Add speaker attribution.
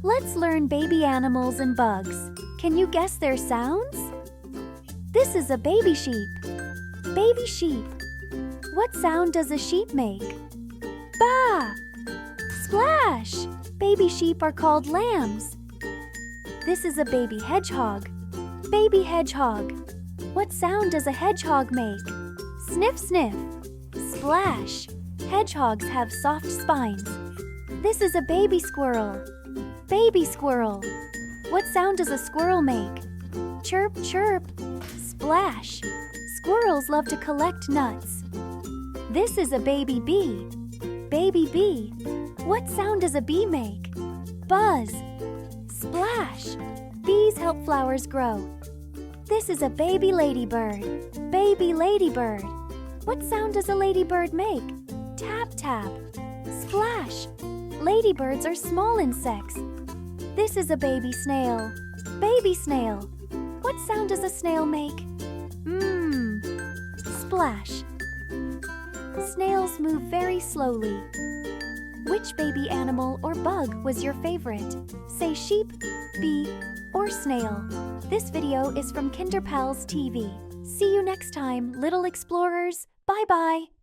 Speaker 1: Let's learn baby animals and bugs. Can you guess their sounds? This is a baby sheep. Baby sheep. What sound does a sheep make? Baa! Splash! Baby sheep are called lambs. This is a baby hedgehog. Baby hedgehog. What sound does a hedgehog make? Sniff, sniff. Splash! Hedgehogs have soft spines. This is a baby squirrel. Baby squirrel. What sound does a squirrel make? Chirp, chirp. Splash! Squirrels love to collect nuts. This is a baby bee. Baby bee. What sound does a bee make? Buzz. Splash! Bees help flowers grow. This is a baby ladybird. Baby ladybird. What sound does a ladybird make? Tap, tap. Splash! Ladybirds are small insects. This is a baby snail. Baby snail. What sound does a snail make? Splash. Snails move very slowly. Which baby animal or bug was your favorite? Say sheep, bee, or snail. This video is from KinderPals TV. See you next time, little explorers. Bye-bye.